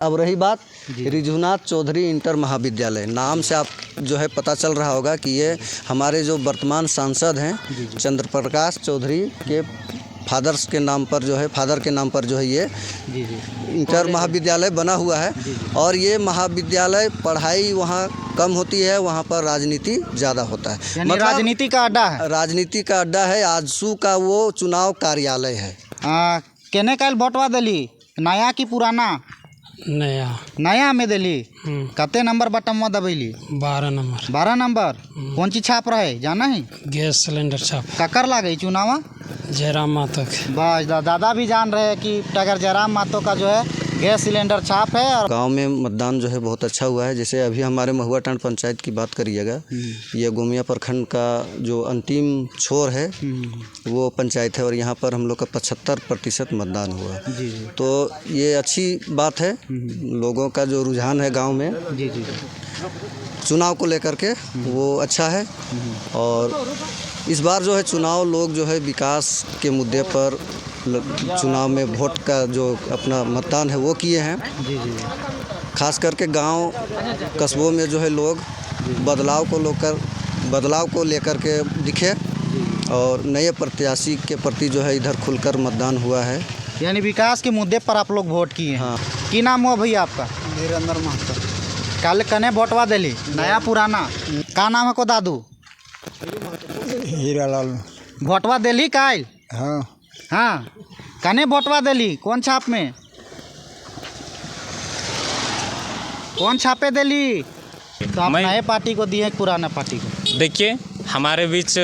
अब रही बात रिझुनाथ चौधरी इंटर महाविद्यालय, नाम से आप जो है पता चल रहा होगा कि ये हमारे जो वर्तमान सांसद हैं चंद्र प्रकाश चौधरी के फादर के नाम पर जो है ये इंटर महाविद्यालय बना हुआ है। और ये महाविद्यालय पढ़ाई वहाँ कम होती है, वहाँ पर राजनीति ज़्यादा होता है। मतलब राजनीति का अड्डा है। राजनीति का अड्डा है। आजसू का वो चुनाव कार्यालय है। केने काल भोटवा दिली, नया की पुराना? नया में दिली। कते नंबर बटन में दबैली? 12 नंबर। कौन चीज छाप रहे जाना है? गैस सिलेंडर छाप। ककर लागे चुनावा? जयराम मातो। बस दादा भी जान रहे हैं कि टाइगर जयराम मातो का जो है गैस सिलेंडर छाप है। और गांव में मतदान जो है बहुत अच्छा हुआ है। जैसे अभी हमारे महुआ टांड पंचायत की बात करिएगा, ये गोमिया प्रखंड का जो अंतिम छोर है वो पंचायत है और यहाँ पर हम लोग का 75% मतदान हुआ। तो ये अच्छी बात है। लोगों का जो रुझान है गांव में चुनाव को लेकर के वो अच्छा है। और इस बार जो है चुनाव लोग जो है विकास के मुद्दे पर चुनाव में वोट का जो अपना मतदान है वो किए हैं। खास करके गांव कस्बों में जो है लोग बदलाव को लेकर के दिखे और नए प्रत्याशी के प्रति जो है इधर खुलकर मतदान हुआ है। यानी विकास के मुद्दे पर आप लोग वोट किए हैं। हाँ। की नाम हुआ भैया आपका? वीरेंद्र महतो। कल कने वोटवा दिली, नया पुराना? का नाम है को दादू? हीरालाल। वोटवा दिली काल? हाँ। कने वोटवा दिली? कौन छाप में? कौन छापे दिली? तो आप नए पार्टी को दिए पुराना पार्टी को? देखिए, हमारे बीच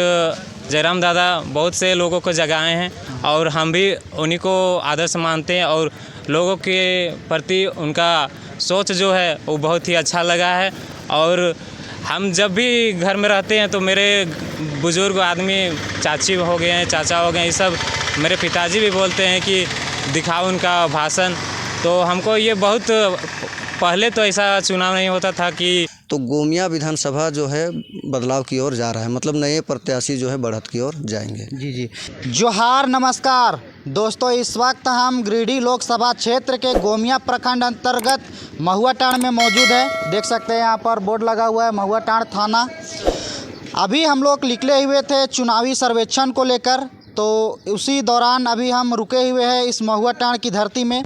जयराम दादा बहुत से लोगों को जगाए हैं और हम भी उन्हीं को आदर्श मानते हैं और लोगों के प्रति उनका सोच जो है वो बहुत ही अच्छा लगा है। और हम जब भी घर में रहते हैं तो मेरे बुजुर्ग आदमी चाची हो गए हैं, चाचा हो गए हैं, ये सब मेरे पिताजी भी बोलते हैं कि दिखाओ उनका भाषण। तो हमको ये बहुत पहले तो ऐसा चुनाव नहीं होता था कि तो गोमिया विधानसभा जो है बदलाव की ओर जा रहा है, मतलब नए प्रत्याशी जो है बढ़त की ओर जाएंगे। जी। जोहार, नमस्कार दोस्तों। इस वक्त हम गिरिडीह लोकसभा क्षेत्र के गोमिया प्रखंड अंतर्गत महुआ टांड में मौजूद है। देख सकते हैं यहाँ पर बोर्ड लगा हुआ है महुआ टांड थाना। अभी हम लोग निकले हुए थे चुनावी सर्वेक्षण को लेकर, तो उसी दौरान अभी हम रुके हुए हैं इस महुआ टांड की धरती में।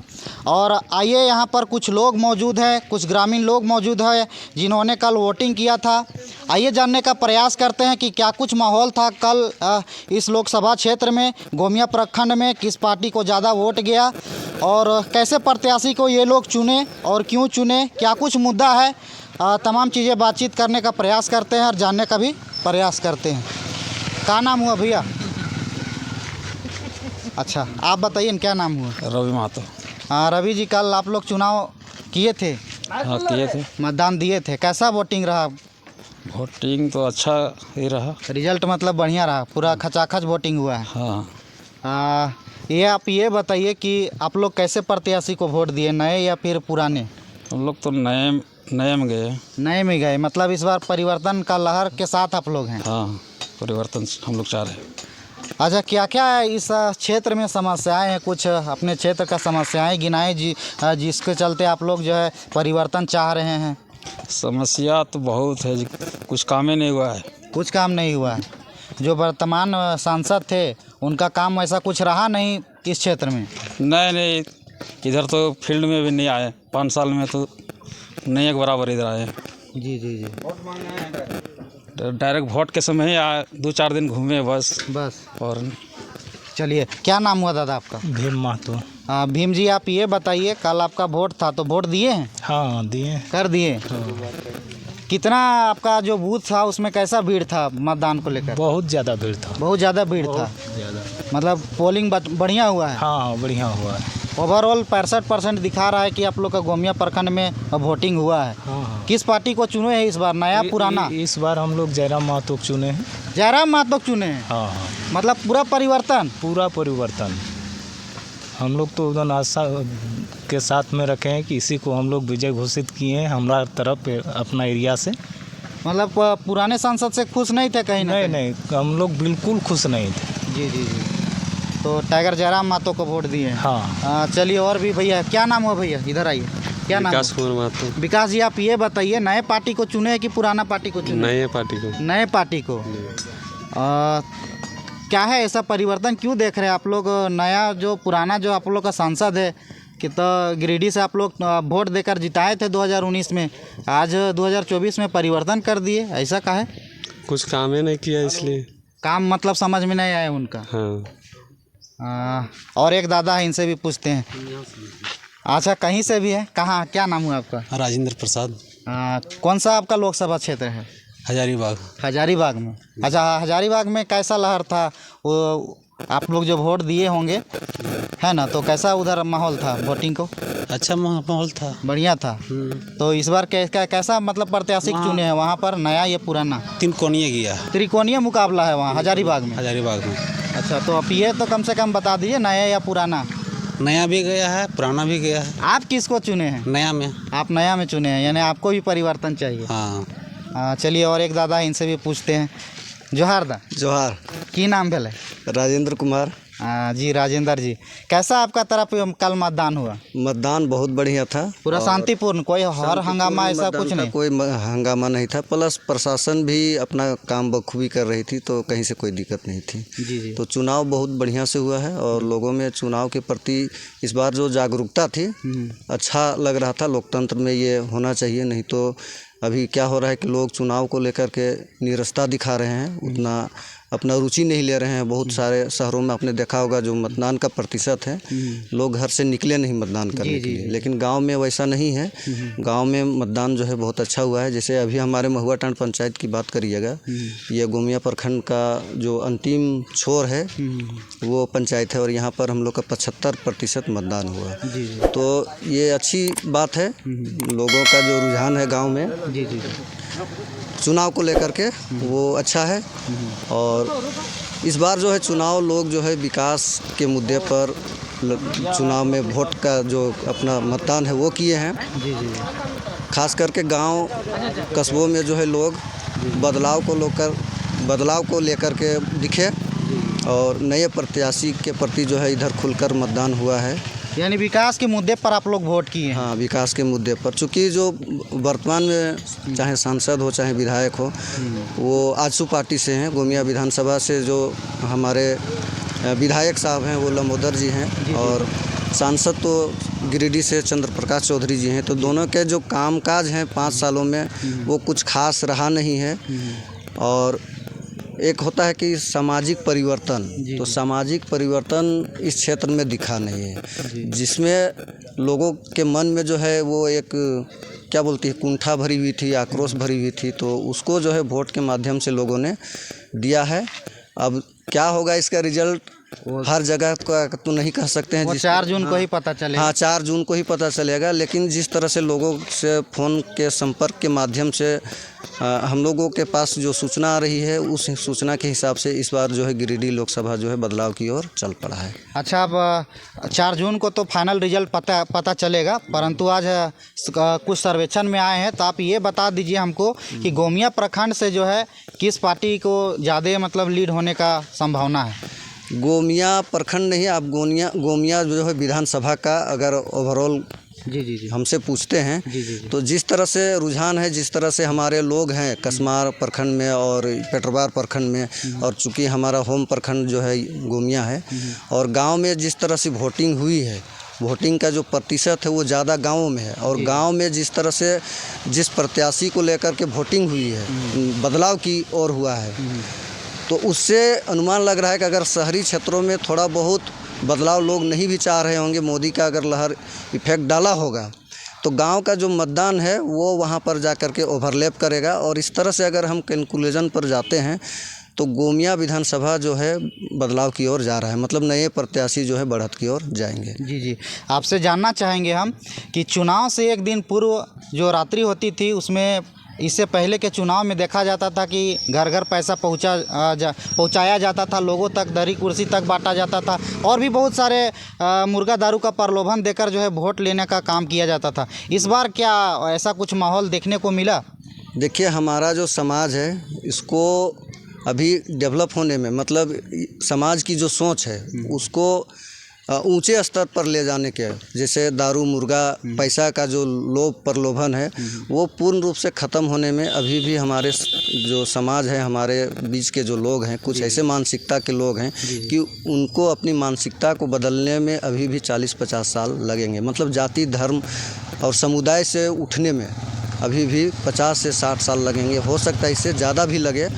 और आइए यहाँ पर कुछ लोग मौजूद हैं, कुछ ग्रामीण लोग मौजूद हैं जिन्होंने कल वोटिंग किया था। आइए जानने का प्रयास करते हैं कि क्या कुछ माहौल था कल इस लोकसभा क्षेत्र में, गोमिया प्रखंड में किस पार्टी को ज़्यादा वोट गया और कैसे प्रत्याशी को ये लोग चुने और क्यों चुने, क्या कुछ मुद्दा है। तमाम चीज़ें बातचीत करने का प्रयास करते हैं और जानने का भी प्रयास करते हैं। क्या नाम हुआ भैया? अच्छा, आप बताइए क्या नाम हुआ? रवि महतो। हाँ रवि जी, कल आप लोग चुनाव किए थे? हाँ, किए थे। मतदान दिए थे। कैसा वोटिंग रहा? वोटिंग तो अच्छा ही रहा। रिजल्ट मतलब बढ़िया रहा, पूरा खचाखच वोटिंग हुआ है। हाँ। ये आप ये बताइए कि आप लोग कैसे प्रत्याशी को वोट दिए, नए या फिर पुराने? हम लोग तो नए में गए। नए में गए, मतलब इस बार परिवर्तन का लहर के साथ आप लोग हैं। हाँ, परिवर्तन हम लोग चाह रहे हैं। अच्छा, क्या क्या इस क्षेत्र में समस्याएं हैं? कुछ अपने क्षेत्र का समस्याएं गिनाएं जिसके चलते आप लोग जो है परिवर्तन चाह रहे हैं। समस्या तो बहुत है, कुछ काम ही नहीं हुआ है। कुछ काम नहीं हुआ है। जो वर्तमान सांसद थे उनका काम ऐसा कुछ रहा नहीं इस क्षेत्र में? नहीं, इधर तो फील्ड में भी नहीं आए। 5 साल में तो नहीं एक बराबर इधर आए। जी। डायरेक्ट वोट के समय ही आए, 2-4 दिन घूमे बस। और चलिए, क्या नाम हुआ दादा आपका? भीम महतो। हाँ भीम जी, आप ये बताइए कल आपका वोट था तो वोट दिए हैं? हाँ, दिए। कर दिए। कितना आपका जो बूथ था उसमें कैसा भीड़ था मतदान को लेकर? बहुत ज़्यादा भीड़ था। बहुत ज़्यादा भीड़ था। मतलब पोलिंग बढ़िया हुआ है? हाँ, बढ़िया हुआ है। ओवरऑल 65% दिखा रहा है कि आप लोग का गोमिया प्रखंड में वोटिंग हुआ है। हाँ। किस पार्टी को चुने हैं इस बार, नया पुराना? इस बार हम लोग जयराम महतो को चुने हैं। जयराम महतो को चुने हैं? हाँ। मतलब पूरा परिवर्तन? पूरा परिवर्तन। हम लोग तो उधर आशा के साथ में रखे हैं कि इसी को हम लोग विजय घोषित किए हैं हमारा तरफ अपना एरिया से। मतलब पुराने सांसद से खुश नहीं थे कहीं ना? नहीं, हम लोग बिल्कुल खुश नहीं थे। जी। तो टाइगर जयराम महतो को वोट दिए हैं। हाँ। चलिए, और भी भैया, क्या नाम हुआ भैया? इधर आइए। क्या नाम विकास है? कुमार महतो। विकास जी, आप ये बताइए, नए पार्टी को चुने हैं कि पुराना पार्टी को चुने? नए पार्टी को। नए पार्टी को। क्या है ऐसा परिवर्तन क्यों देख रहे हैं आप लोग? नया जो पुराना जो आप लोग का सांसद है कि तो गिरिडीह से आप लोग वोट देकर जिताए थे 2019 में, आज 2024 में परिवर्तन कर दिए, ऐसा का है? कुछ काम ही नहीं किया इसलिए। काम मतलब समझ में नहीं आया उनका। हाँ। और एक दादा है, इनसे भी पूछते हैं। अच्छा, कहीं से भी है? कहाँ, क्या नाम हुआ आपका? राजेंद्र प्रसाद, कौन सा आपका लोकसभा क्षेत्र है? हजारीबाग। हजारीबाग में। अच्छा, हजारीबाग में कैसा लहर था वो, आप लोग जो वोट दिए होंगे है ना, तो कैसा उधर माहौल था वोटिंग को? अच्छा माहौल था, बढ़िया था। तो इस बार कैसा मतलब प्रत्याशी चुने हैं वहाँ पर, नया या पुराना? 3 कोनिया गया, त्रिकोणीय मुकाबला है वहाँ हजारीबाग में। हजारीबाग में। अच्छा, तो अब ये तो कम से कम बता दीजिए, नया या पुराना? नया भी गया है, पुराना भी गया है। आप किसको चुने हैं? नया में। आप नया में चुने हैं, यानी आपको भी परिवर्तन चाहिए। हाँ। चलिए, और एक दादा, इनसे भी पूछते हैं। जोहार दा, जोहार। की नाम भेले? राजेंद्र कुमार। जी राजेंद्र जी, कैसा आपका तरफ कल मतदान हुआ? मतदान बहुत बढ़िया था, पूरा शांतिपूर्ण, कोई हर हंगामा ऐसा मतदान कुछ था, नहीं? कोई हंगामा नहीं था। प्लस प्रशासन भी अपना काम बखूबी कर रही थी, तो कहीं से कोई दिक्कत नहीं थी। जी जी। तो चुनाव बहुत बढ़िया से हुआ है और लोगों में चुनाव के प्रति इस बार जो जागरूकता थी, अच्छा लग रहा था। लोकतंत्र में ये होना चाहिए, नहीं तो अभी क्या हो रहा है कि लोग चुनाव को लेकर के निरस्ता दिखा रहे हैं, उतना अपना रुचि नहीं ले रहे हैं। बहुत सारे शहरों में आपने देखा होगा जो मतदान का प्रतिशत है, लोग घर से निकले नहीं मतदान करने के लिए, लेकिन गांव में वैसा नहीं है। गांव में मतदान जो है बहुत अच्छा हुआ है। जैसे अभी हमारे महुआ टांड पंचायत की बात करिएगा, ये गोमिया प्रखंड का जो अंतिम छोर है वो पंचायत है और यहाँ पर हम लोग का 75% मतदान हुआ। तो ये अच्छी बात है, लोगों का जो रुझान है गाँव में जी जी। चुनाव को लेकर के वो अच्छा है। और इस बार जो है चुनाव लोग जो है विकास के मुद्दे पर चुनाव में वोट का जो अपना मतदान है वो किए हैं। जी जी। खास करके गांव कस्बों में जो है लोग बदलाव को लेकर के दिखे और नए प्रत्याशी के प्रति जो है इधर खुलकर मतदान हुआ है। यानी विकास के मुद्दे पर आप लोग वोट किए हैं? हाँ, विकास के मुद्दे पर, चूँकि जो वर्तमान में चाहे सांसद हो चाहे विधायक हो, वो आजसू पार्टी से हैं। गोमिया विधानसभा से जो हमारे विधायक साहब हैं वो लंबोदर जी हैं और सांसद तो गिरिडीह से चंद्र प्रकाश चौधरी जी हैं। तो दोनों के जो कामकाज हैं 5 सालों में वो कुछ खास रहा नहीं है। और एक होता है कि सामाजिक परिवर्तन, तो सामाजिक परिवर्तन इस क्षेत्र में दिखा नहीं है, जिसमें लोगों के मन में जो है वो एक क्या बोलती है कुंठा भरी हुई थी, आक्रोश भरी हुई थी। तो उसको जो है वोट के माध्यम से लोगों ने दिया है। अब क्या होगा इसका रिजल्ट हर जगह का तो नहीं कह सकते हैं। 4 जून को ही पता चलेगा। हाँ, 4 जून को ही पता चलेगा। लेकिन जिस तरह से लोगों से फ़ोन के संपर्क के माध्यम से हम लोगों के पास जो सूचना आ रही है, उस सूचना के हिसाब से इस बार जो है गिरिडीह लोकसभा जो है बदलाव की ओर चल पड़ा है। अच्छा, अब 4 जून को तो फाइनल रिजल्ट पता चलेगा, परंतु आज कुछ सर्वेक्षण में आए हैं, तो आप ये बता दीजिए हमको कि गोमिया प्रखंड से जो है किस पार्टी को ज़्यादा मतलब लीड होने का संभावना है? गोमिया प्रखंड नहीं, आप गोमिया जो है विधानसभा का अगर ओवरऑल जी जी जी हमसे पूछते हैं जी जी। तो जिस तरह से रुझान है, जिस तरह से हमारे लोग हैं कसमार प्रखंड में और पेट्रोबार प्रखंड में, और चूँकि हमारा होम प्रखंड जो है गोमिया है, और गांव में जिस तरह से वोटिंग हुई है, वोटिंग का जो प्रतिशत है वो ज़्यादा गाँवों में है। और गांव में जिस तरह से जिस प्रत्याशी को लेकर के वोटिंग हुई है, बदलाव की ओर हुआ है, तो उससे अनुमान लग रहा है कि अगर शहरी क्षेत्रों में थोड़ा बहुत बदलाव लोग नहीं भी चाह रहे होंगे, मोदी का अगर लहर इफेक्ट डाला होगा, तो गांव का जो मतदान है वो वहां पर जाकर के ओवरलैप करेगा। और इस तरह से अगर हम कैलकुलेशन पर जाते हैं तो गोमिया विधानसभा जो है बदलाव की ओर जा रहा है, मतलब नए प्रत्याशी जो है बढ़त की ओर जाएंगे। जी जी। आपसे जानना चाहेंगे हम कि चुनाव से एक दिन पूर्व जो रात्रि होती थी, उसमें इससे पहले के चुनाव में देखा जाता था कि घर घर पैसा पहुंचाया जाता था, लोगों तक दरी कुर्सी तक बांटा जाता था, और भी बहुत सारे मुर्गा दारू का प्रलोभन देकर जो है वोट लेने का काम किया जाता था। इस बार क्या ऐसा कुछ माहौल देखने को मिला? देखिए, हमारा जो समाज है इसको अभी डेवलप होने में, मतलब समाज की जो सोच है उसको ऊंचे स्तर पर ले जाने के, जैसे दारू मुर्गा पैसा का जो लोभ प्रलोभन है वो पूर्ण रूप से ख़त्म होने में अभी भी हमारे जो समाज है, हमारे बीच के जो लोग हैं, कुछ ऐसे मानसिकता के लोग हैं कि उनको अपनी मानसिकता को बदलने में अभी भी 40-50 साल लगेंगे। मतलब जाति धर्म और समुदाय से उठने में अभी भी 50 से 60 साल लगेंगे, हो सकता है इससे ज़्यादा भी लगे।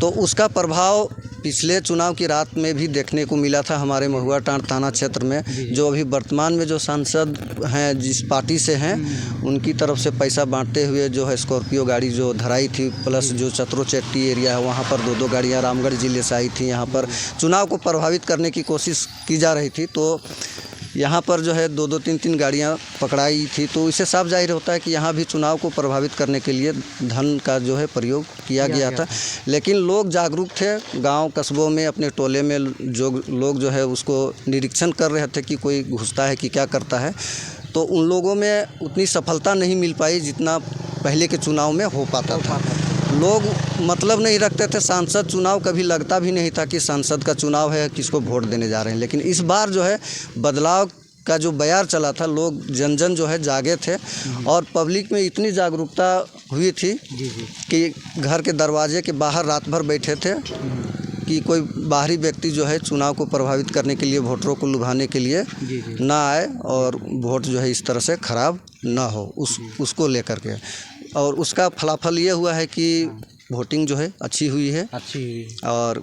तो उसका प्रभाव पिछले चुनाव की रात में भी देखने को मिला था हमारे महुआ टांड थाना क्षेत्र में। जो अभी वर्तमान में जो सांसद हैं, जिस पार्टी से हैं, उनकी तरफ से पैसा बांटते हुए जो है स्कॉर्पियो गाड़ी जो धराई थी, प्लस जो चतरो चट्टी एरिया है वहाँ पर 2-2 गाड़ियाँ रामगढ़ ज़िले से आई थी। यहाँ पर चुनाव को प्रभावित करने की कोशिश की जा रही थी, तो यहाँ पर जो है 2-2, 3-3 गाड़ियाँ पकड़ाई थी। तो इससे साफ जाहिर होता है कि यहाँ भी चुनाव को प्रभावित करने के लिए धन का जो है प्रयोग किया गया था। लेकिन लोग जागरूक थे, गांव कस्बों में अपने टोले में जो लोग जो है उसको निरीक्षण कर रहे थे कि कोई घुसता है कि क्या करता है। तो उन लोगों में उतनी सफलता नहीं मिल पाई जितना पहले के चुनाव में हो पाता था। लोग मतलब नहीं रखते थे, सांसद चुनाव कभी लगता भी नहीं था कि सांसद का चुनाव है, किसको वोट देने जा रहे हैं। लेकिन इस बार जो है बदलाव का जो बयार चला था, लोग जन जो है जागे थे और पब्लिक में इतनी जागरूकता हुई थी कि घर के दरवाजे के बाहर रात भर बैठे थे कि कोई बाहरी व्यक्ति जो है चुनाव को प्रभावित करने के लिए, वोटरों को लुभाने के लिए ना आए और वोट जो है इस तरह से ख़राब ना हो, उसको लेकर के। और उसका फलाफल ये हुआ है कि वोटिंग जो है अच्छी हुई है और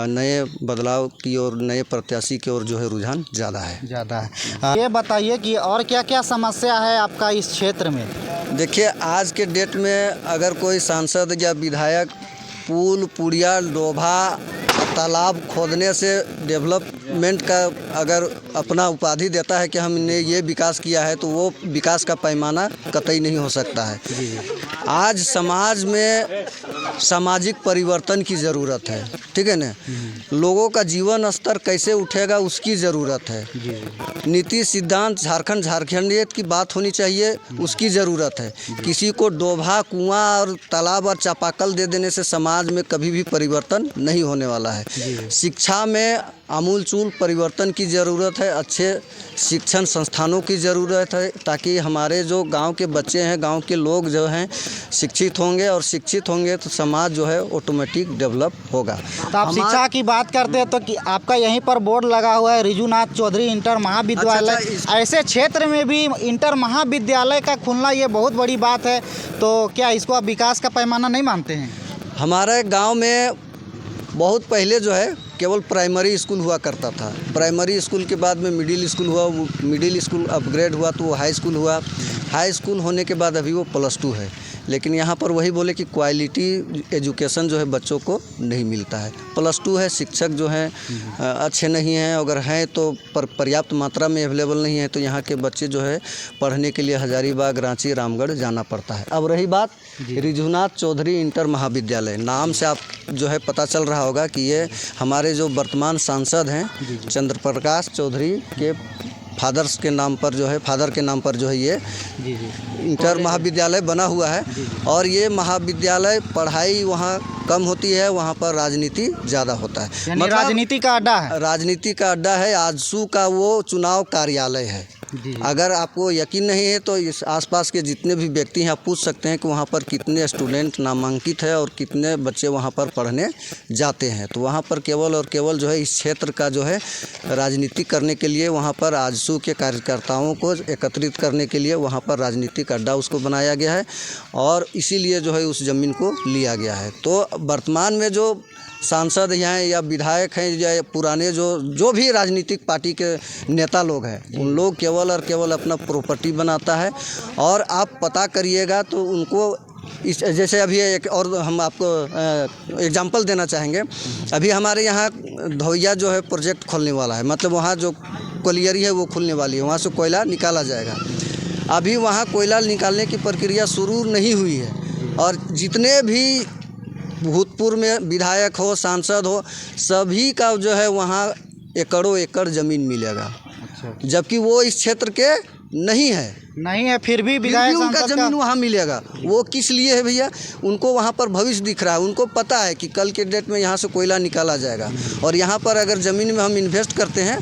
नए बदलाव की और नए प्रत्याशी की ओर जो है रुझान ज़्यादा है। ये बताइए कि और क्या क्या समस्या है आपका इस क्षेत्र में? देखिए, आज के डेट में अगर कोई सांसद या विधायक पुल पुड़िया डोभा तालाब खोदने से डेवलपमेंट का अगर अपना उपाधि देता है कि हमने ये विकास किया है, तो वो विकास का पैमाना कतई नहीं हो सकता है। आज समाज में सामाजिक परिवर्तन की ज़रूरत है, ठीक है ना। लोगों का जीवन स्तर कैसे उठेगा उसकी ज़रूरत है। नीति सिद्धांत झारखंडियत की बात होनी चाहिए, उसकी ज़रूरत है। किसी को डोभा कुआं और तालाब और चापाकल दे देने से समाज में कभी भी परिवर्तन नहीं होने वाला है। शिक्षा में आमूलचूल परिवर्तन की ज़रूरत है, अच्छे शिक्षण संस्थानों की ज़रूरत है, ताकि हमारे जो गांव के बच्चे हैं, गांव के लोग जो हैं शिक्षित होंगे और शिक्षित होंगे तो समाज जो है ऑटोमेटिक डेवलप होगा। तो आप शिक्षा की बात करते हैं तो कि आपका यहीं पर बोर्ड लगा हुआ है रिजुनाथ चौधरी इंटर महाविद्यालय। ऐसे क्षेत्र में भी इंटर महाविद्यालय का खुलना ये बहुत बड़ी बात है, तो क्या इसको आप विकास का पैमाना नहीं मानते हैं? हमारे गाँव में बहुत पहले जो है केवल प्राइमरी स्कूल हुआ करता था। प्राइमरी स्कूल के बाद में मिडिल स्कूल हुआ, मिडिल स्कूल अपग्रेड हुआ तो वो हाई स्कूल हुआ। हाई स्कूल होने के बाद अभी वो +2 है। लेकिन यहाँ पर वही बोले कि क्वालिटी एजुकेशन जो है बच्चों को नहीं मिलता है। +2 है, शिक्षक जो हैं अच्छे नहीं हैं, अगर हैं तो पर्याप्त मात्रा में अवेलेबल नहीं है, तो यहाँ के बच्चे जो है पढ़ने के लिए हजारीबाग, रांची, रामगढ़ जाना पड़ता है। अब रही बात रिजुनाथ चौधरी इंटर महाविद्यालय, नाम से आप जो है पता चल रहा होगा कि ये हमारे जो वर्तमान सांसद हैं चंद्र प्रकाश चौधरी के फादर के नाम पर जो है ये इंटर महाविद्यालय बना हुआ है। और ये महाविद्यालय पढ़ाई वहाँ कम होती है, वहाँ पर राजनीति ज़्यादा होता है। मतलब राजनीति का अड्डा है। राजनीति का अड्डा है। आजसू का वो चुनाव कार्यालय है। अगर आपको यकीन नहीं है तो इस आसपास के जितने भी व्यक्ति हैं आप पूछ सकते हैं कि वहाँ पर कितने स्टूडेंट नामांकित है और कितने बच्चे वहाँ पर पढ़ने जाते हैं। तो वहाँ पर केवल और केवल जो है इस क्षेत्र का जो है राजनीति करने के लिए, वहाँ पर आजसू के कार्यकर्ताओं को एकत्रित करने के लिए वहाँ पर राजनीतिक अड्डा उसको बनाया गया है और इसीलिए जो है उस ज़मीन को लिया गया है। तो वर्तमान में जो सांसद हैं या विधायक हैं या पुराने जो भी राजनीतिक पार्टी के नेता लोग हैं, उन लोग केवल और केवल अपना प्रॉपर्टी बनाता है। और आप पता करिएगा तो उनको इस जैसे अभी एक और हम आपको एग्जांपल देना चाहेंगे। अभी हमारे यहाँ धोइया जो है प्रोजेक्ट खोलने वाला है, मतलब वहाँ जो कोलियरी है वो खुलने वाली है, वहाँ से कोयला निकाला जाएगा। अभी वहाँ कोयला निकालने की प्रक्रिया शुरू नहीं हुई है और जितने भी भूतपूर्व में विधायक हो, सांसद हो, सभी का जो है वहाँ एकड़ों एकड़ ज़मीन मिलेगा। जबकि वो इस क्षेत्र के नहीं है, फिर भी विधायक उनका ज़मीन वहाँ मिलेगा। वो किस लिए है भैया? उनको वहाँ पर भविष्य दिख रहा है। उनको पता है कि कल के डेट में यहाँ से कोयला निकाला जाएगा और यहाँ पर अगर ज़मीन में हम इन्वेस्ट करते हैं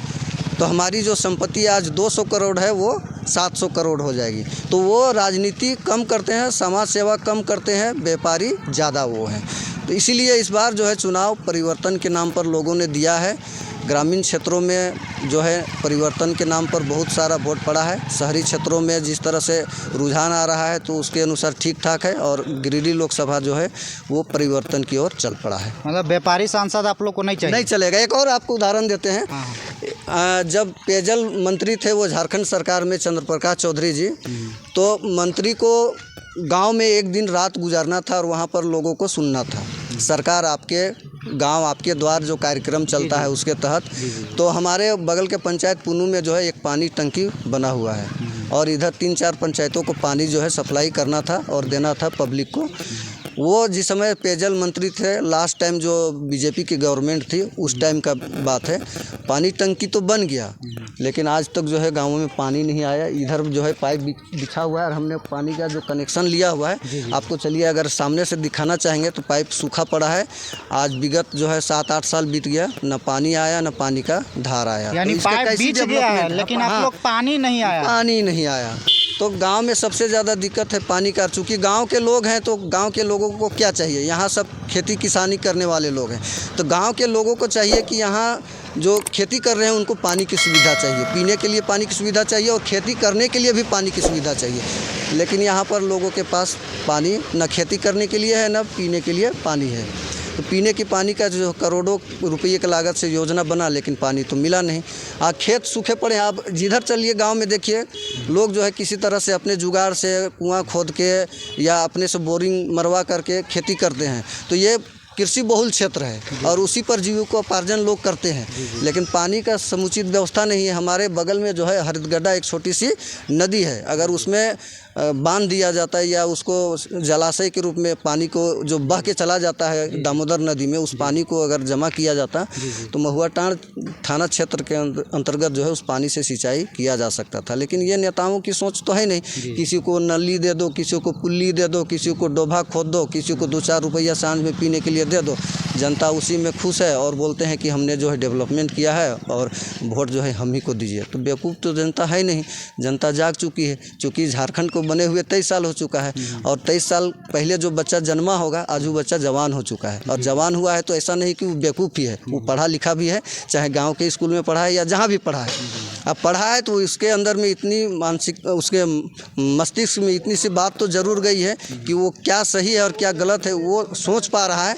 तो हमारी जो संपत्ति आज 200 करोड़ है वो 700 करोड़ हो जाएगी। तो वो राजनीति कम करते हैं, समाज सेवा कम करते हैं, व्यापारी ज़्यादा वो हैं। तो इसीलिए इस बार जो है चुनाव परिवर्तन के नाम पर लोगों ने दिया है। ग्रामीण क्षेत्रों में जो है परिवर्तन के नाम पर बहुत सारा वोट पड़ा है। शहरी क्षेत्रों में जिस तरह से रुझान आ रहा है तो उसके अनुसार ठीक ठाक है, और गिरिडीह लोकसभा जो है वो परिवर्तन की ओर चल पड़ा है। मतलब व्यापारी सांसद आप लोग को नहीं चाहिए? नहीं चलेगा। एक और आपको उदाहरण देते हैं। जब पेयजल मंत्री थे वो झारखंड सरकार में चंद्र प्रकाश चौधरी जी, तो मंत्री को गांव में एक दिन रात गुजारना था और वहां पर लोगों को सुनना था। सरकार आपके गांव आपके द्वार जो कार्यक्रम चलता है उसके तहत, तो हमारे बगल के पंचायत पुनू में जो है एक पानी टंकी बना हुआ है, और इधर 3-4 पंचायतों को पानी जो है सप्लाई करना था और देना था पब्लिक को। वो जिस समय पेयजल मंत्री थे, लास्ट टाइम जो बीजेपी की गवर्नमेंट थी उस टाइम का बात है, पानी टंकी तो बन गया लेकिन आज तक जो है गाँवों में पानी नहीं आया। इधर जो है पाइप बिछा हुआ है और हमने पानी का जो कनेक्शन लिया हुआ है, आपको चलिए अगर सामने से दिखाना चाहेंगे तो पाइप सूखा पड़ा है। आज विगत जो है 7-8 साल बीत गया, न पानी आया न पानी का धार आया। यानी पाइप बीच गया है लेकिन आप लोग पानी नहीं आया? पानी नहीं आया। तो गांव में सबसे ज़्यादा दिक्कत है पानी का। चूँकि गांव के लोग हैं तो गांव के लोगों को क्या चाहिए, यहाँ सब खेती किसानी करने वाले लोग हैं, तो गांव के लोगों को चाहिए कि यहाँ जो खेती कर रहे हैं उनको पानी की सुविधा चाहिए, पीने के लिए पानी की सुविधा चाहिए और खेती करने के लिए भी पानी की सुविधा चाहिए। लेकिन यहाँ पर लोगों के पास पानी न खेती करने के लिए है न पीने के लिए पानी है। तो पीने की पानी का जो करोड़ों रुपये की लागत से योजना बना लेकिन पानी तो मिला नहीं। खेत सूखे पड़े हैं। आप जिधर चलिए गांव में देखिए, लोग जो है किसी तरह से अपने जुगाड़ से कुआं खोद के या अपने से बोरिंग मरवा करके खेती करते हैं। तो ये कृषि बहुल क्षेत्र है और उसी पर जीविकोपार्जन लोग करते हैं, लेकिन पानी का समुचित व्यवस्था नहीं है। हमारे बगल में जो है हरितगड्ढा एक छोटी सी नदी है, अगर उसमें बांध दिया जाता है या उसको जलाशय के रूप में पानी को जो बह के चला जाता है दामोदर नदी में, उस पानी को अगर जमा किया जाता तो महुआटांड़ थाना क्षेत्र के अंतर्गत जो है उस पानी से सिंचाई किया जा सकता था। लेकिन ये नेताओं की सोच तो है नहीं, किसी को नली दे दो, किसी को पुल्ली दे दो, किसी को डोभा खोद दो, किसी को 2-4 रुपया सांझ में पीने के लिए दे दो। जनता उसी में खुश है और बोलते हैं कि हमने जो है डेवलपमेंट किया है और वोट जो है हम ही को दीजिए। तो बेवकूफ़ तो जनता है नहीं, जनता जाग चुकी है। चूँकि झारखंड को बने हुए 23 साल हो चुका है और 23 साल पहले जो बच्चा जन्मा होगा आज वो बच्चा जवान हो चुका है, और जवान हुआ है तो ऐसा नहीं कि वो बेवकूफ़ ही है, वो पढ़ा लिखा भी है, चाहे गांव के स्कूल में पढ़ा है या जहां भी पढ़ा है। अब पढ़ा है तो उसके अंदर में इतनी मानसिक, उसके मस्तिष्क में इतनी सी बात तो ज़रूर गई है कि वो क्या सही है और क्या गलत है वो सोच पा रहा है,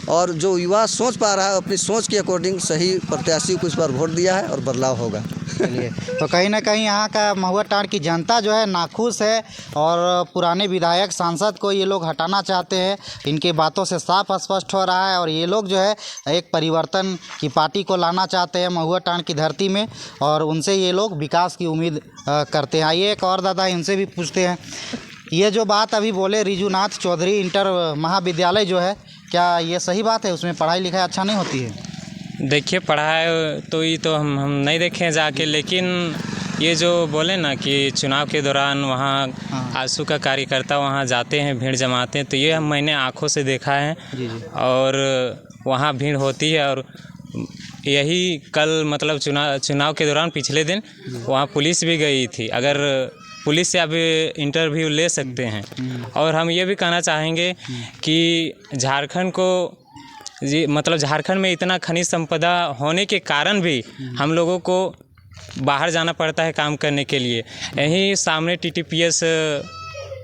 और जो युवा सोच पा रहा है अपनी सोच के अकॉर्डिंग सही प्रत्याशी को इस बार वोट दिया है और बदलाव होगा। चलिए, तो कहीं ना कहीं यहाँ का महुआटांड़ की जनता जो है नाखुश है और पुराने विधायक सांसद को ये लोग हटाना चाहते हैं। इनकी बातों से साफ स्पष्ट हो रहा है और ये लोग जो है एक परिवर्तन की पार्टी को लाना चाहते हैं महुआटांड़ की धरती में, और उनसे ये लोग विकास की उम्मीद करते हैं। आइए एक और दादा इनसे भी पूछते हैं, ये जो बात अभी बोले रिजुनाथ चौधरी इंटर महाविद्यालय जो है, क्या ये सही बात है? उसमें पढ़ाई लिखाई अच्छा नहीं होती है? देखिए, पढ़ाई तो ये तो हम नहीं देखे जाके, लेकिन ये जो बोले ना कि चुनाव के दौरान वहाँ आजसू का कार्यकर्ता वहाँ जाते हैं, भीड़ जमाते हैं, तो ये मैंने आंखों से देखा है। और वहाँ भीड़ होती है। और यही कल मतलब चुनाव के दौरान पिछले दिन वहाँ पुलिस भी गई थी। अगर पुलिस से अभी इंटरव्यू ले सकते हैं। और हम ये भी कहना चाहेंगे कि झारखंड को मतलब झारखंड में इतना खनिज संपदा होने के कारण भी हम लोगों को बाहर जाना पड़ता है काम करने के लिए। यहीं सामने TTPS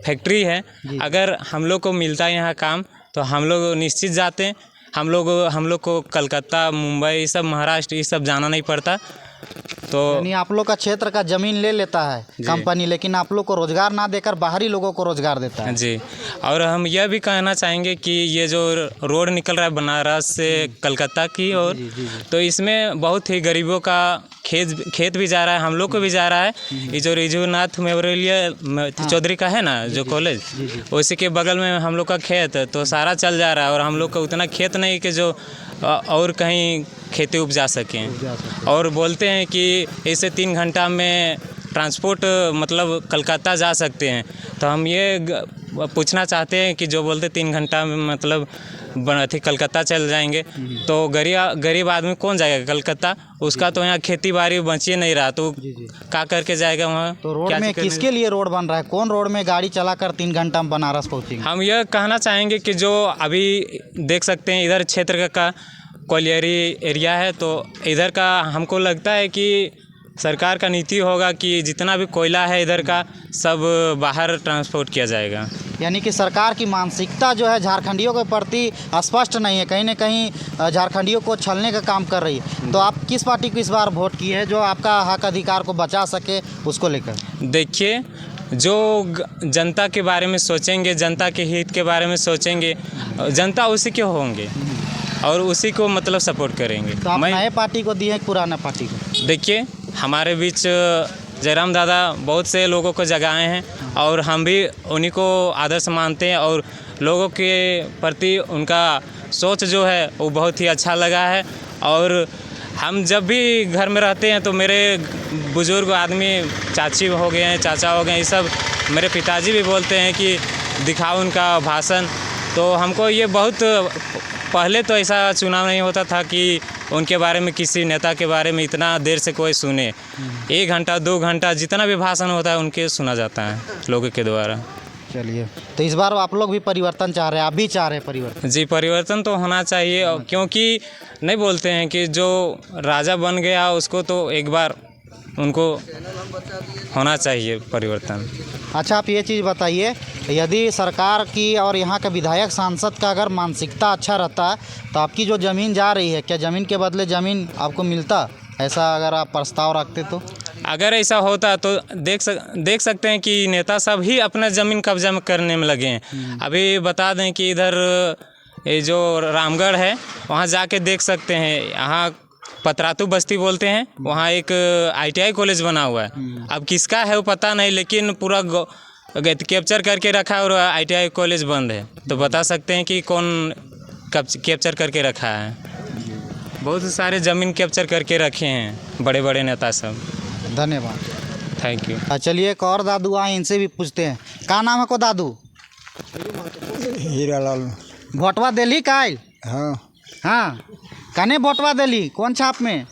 फैक्ट्री है, अगर हम लोग को मिलता है यहाँ काम तो हम लोग निश्चित जाते हैं। हम लोग को कलकत्ता, मुंबई, सब महाराष्ट्र ये सब जाना नहीं पड़ता। तो यानी आप लोग का क्षेत्र का ज़मीन ले लेता है कंपनी, लेकिन आप लोग को रोज़गार ना देकर बाहरी लोगों को रोज़गार देता है। जी, और हम यह भी कहना चाहेंगे कि ये जो रोड निकल रहा है बनारस से कलकत्ता की ओर, तो इसमें बहुत ही गरीबों का खेत भी जा रहा है, हम लोग को भी जा रहा है। ये जो रिजुनाथ मेमोरियल चौधरी का है ना जो कॉलेज, उसी के बगल में हम लोग का खेत, तो सारा चल जा रहा है। और हम लोग का उतना खेत नहीं कि जो और कहीं खेती उपजा सकें। और बोलते हैं कि ऐसे 3 घंटा में ट्रांसपोर्ट मतलब कलकत्ता जा सकते हैं। तो हम ये पूछना चाहते हैं कि जो बोलते 3 घंटा में मतलब कलकत्ता चल जाएंगे, तो गरीब आदमी कौन जाएगा कलकत्ता? उसका तो यहाँ खेती बाड़ी बचिए नहीं रहा, तो क्या करके जाएगा वहाँ? तो रोड में किसके लिए रोड बन रहा है? कौन रोड में गाड़ी चलाकर 3 घंटा में बनारस पहुँचेंगे? हम यह कहना चाहेंगे कि जो अभी देख सकते हैं इधर क्षेत्र का कोलियरी एरिया है, तो इधर का हमको लगता है कि सरकार का नीति होगा कि जितना भी कोयला है इधर का सब बाहर ट्रांसपोर्ट किया जाएगा। यानी कि सरकार की मानसिकता जो है झारखंडियों के प्रति स्पष्ट नहीं है, कहीं ना कहीं झारखंडियों को छलने का काम कर रही है। तो आप किस पार्टी को इस बार वोट किए हैं जो आपका हक अधिकार को बचा सके उसको लेकर? देखिए, जो जनता के बारे में सोचेंगे, जनता के हित के बारे में सोचेंगे, जनता उसी के होंगे और उसी को मतलब सपोर्ट करेंगे। तो आप नए पार्टी को दिए पुराना पार्टी को? देखिए, हमारे बीच जयराम दादा बहुत से लोगों को जगाए हैं और हम भी उन्हीं को आदर्श मानते हैं और लोगों के प्रति उनका सोच जो है वो बहुत ही अच्छा लगा है। और हम जब भी घर में रहते हैं तो मेरे बुजुर्ग आदमी, चाची हो गए हैं, चाचा हो गए हैं, ये सब मेरे पिताजी भी बोलते हैं कि दिखाओ उनका भाषण। तो हमको ये बहुत, पहले तो ऐसा चुनाव नहीं होता था कि उनके बारे में, किसी नेता के बारे में इतना देर से कोई सुने। 1 घंटा 2 घंटा जितना भी भाषण होता है उनके सुना जाता है लोगों के द्वारा। चलिए, तो इस बार आप लोग भी परिवर्तन चाह रहे हैं? आप भी चाह रहे हैं परिवर्तन? जी, परिवर्तन तो होना चाहिए, क्योंकि नहीं बोलते हैं कि जो राजा बन गया उसको तो एक बार उनको होना चाहिए परिवर्तन। अच्छा, आप ये चीज़ बताइए, यदि सरकार की और यहाँ के विधायक सांसद का अगर मानसिकता अच्छा रहता तो आपकी जो ज़मीन जा रही है, क्या ज़मीन के बदले ज़मीन आपको मिलता? ऐसा अगर आप प्रस्ताव रखते तो? अगर ऐसा होता तो देख सकते हैं कि नेता सब ही अपना ज़मीन कब्जा में करने में लगे हैं। अभी बता दें कि इधर ये जो रामगढ़ है वहाँ जाके देख सकते हैं, यहाँ पतरातू बस्ती बोलते हैं, वहाँ एक ITI कॉलेज बना हुआ है। अब किसका है वो पता नहीं, लेकिन पूरा कैप्चर करके रखा है और ITI कॉलेज बंद है। तो बता सकते हैं कि कौन कैप्चर करके रखा है। बहुत सारे ज़मीन कैप्चर करके रखे हैं बड़े बड़े नेता सब। धन्यवाद, थैंक यू। चलिए, एक और दादू आए, इनसे भी पूछते हैं। क्या नाम है को दादू? हीरालाल। भोटवा दिल्ली का? हाँ हाँ, कने भोटवा दिल्ली? कौन छाप में?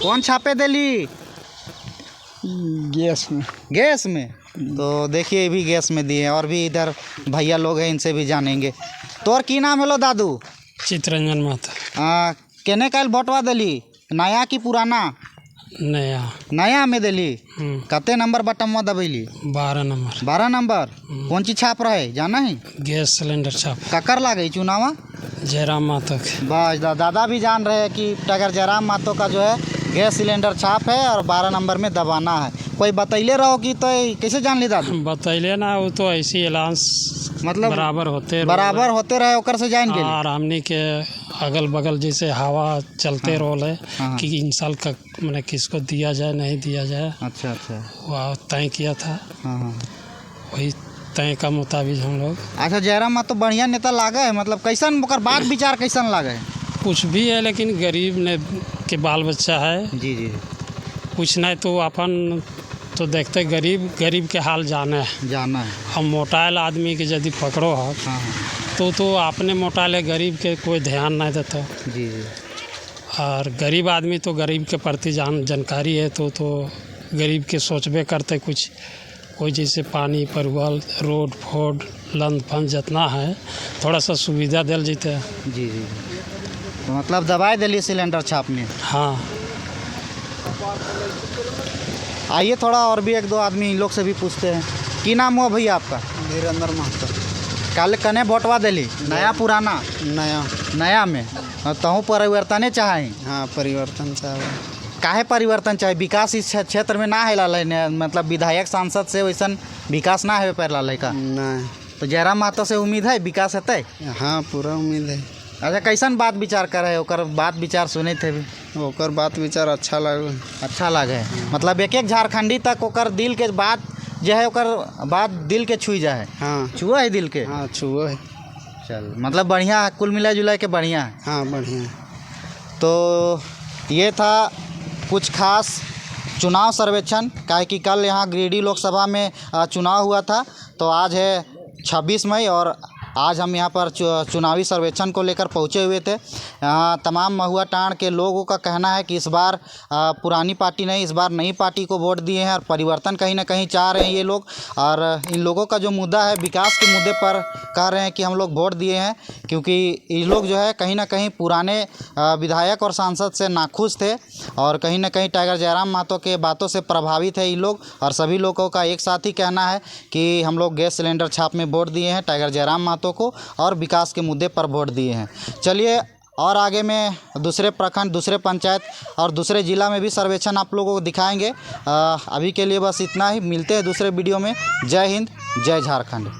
कौन छापे दिल्ली? गैस में। गैस में? तो देखिए, ये भी गैस में दिए, और भी इधर भैया लोग हैं, इनसे भी जानेंगे। तोर की नाम हेलो दादू? चित्रंजन माता। केने कल भोटवा दिली? नया कि पुराना? नया। नया में दिली? कते नंबर बटन में दबैली? 12 नंबर। 12 नंबर? कौन चीज छाप रहे जाना है? गैस सिलेंडर छाप। ककर लागे चुनावा? जयराम मातो के। बस दादा भी जान रहे हैं कि अगर जयराम मातो का जो है गैस सिलेंडर छाप है और 12 नंबर में दबाना है। कोई बतैले रहो कि तो कैसे जान ली दादू? बतैले ना, वो तो ऐसी एलांस मतलब बराबर होते रहे ओकर से जान के। और हमने के अगल बगल जैसे हवा चलते रोल है कि इन साल का मैंने किसको दिया जाए नहीं दिया जाए। अच्छा अच्छा, वह तय किया था। हाँ, वही तय का मुताबिक हम लोग। अच्छा, जयराम मातो बढ़िया नेता लागे है, मतलब कैसन ओकर बात विचार कैसन लागे है? कुछ भी है, लेकिन गरीब ने के बाल बच्चा है। जी जी, कुछ नहीं तो अपन तो देखते गरीब के हाल जाना है। हम मोटाइल आदमी के यदि पकड़ो है तो आपने मोटाइल कोई के कोई ध्यान नहीं देता। जी जी, और गरीब आदमी तो गरीब के प्रति जानकारी है तो गरीब के सोचबे करते कुछ। कोई जैसे पानी परवल रोड फोड लंद फंद जितना है थोड़ा सा सुविधा दिल जैते। जी जी, तो मतलब दबाई दिली सिलेंडर छाप में? हाँ। आइए, थोड़ा और भी 1-2 आदमी इन लोग से भी पूछते हैं। की नाम हुआ भैया आपका? वीरेंद्र महतो। कल कने भोटवा दिली? नया पुराना? नया। नया में? तहूँ परिवर्तन चाहें? हाँ, परिवर्तन चाहिए। काहे परिवर्तन चाहिए? विकास इस क्षेत्र में ना है लाल, मतलब विधायक सांसद से वैसा विकास ना है पैर लाल का? नहीं। तो जयराम मातो से उम्मीद है विकास हेतै? हाँ, पूरा उम्मीद है। अच्छा, कैसन बात विचार करे? ओकर बात विचार सुने थे भी? ओकर बात विचार अच्छा लगे। मतलब एक झारखंडी तक ओकर दिल के बात जो है, ओकर बात दिल के छुई जाए। हाँ, छुआ है दिल के? हाँ, छुआ है। चल, मतलब बढ़िया है, कुल मिला जुला के बढ़िया है। हाँ, बढ़िया है। तो ये था कुछ खास चुनाव सर्वेक्षण, काहे कि कल यहाँ गिरिडीह लोकसभा में चुनाव हुआ था, तो आज है 26 मई और आज हम यहाँ पर चुनावी सर्वेक्षण को लेकर पहुँचे हुए थे। तमाम महुआ टांड के लोगों का कहना है कि इस बार पुरानी पार्टी नहीं, इस बार नई पार्टी को वोट दिए हैं और परिवर्तन कहीं ना कहीं चाह रहे हैं ये लोग। और इन लोगों का जो मुद्दा है विकास के मुद्दे पर कह रहे हैं कि हम लोग वोट दिए हैं, क्योंकि ये लोग जो है कहीं ना कहीं पुराने विधायक और सांसद से नाखुश थे और कहीं ना कहीं टाइगर जयराम महतो के बातों से प्रभावित है ये लोग। और सभी लोगों का एक साथ ही कहना है कि हम लोग गैस सिलेंडर छाप में वोट दिए हैं टाइगर जयराम महतो को और विकास के मुद्दे पर वोट दिए हैं। चलिए और आगे में दूसरे प्रखंड, दूसरे पंचायत और दूसरे ज़िला में भी सर्वेक्षण आप लोगों को दिखाएंगे। अभी के लिए बस इतना ही, मिलते हैं दूसरे वीडियो में। जय हिंद, जय झारखंड।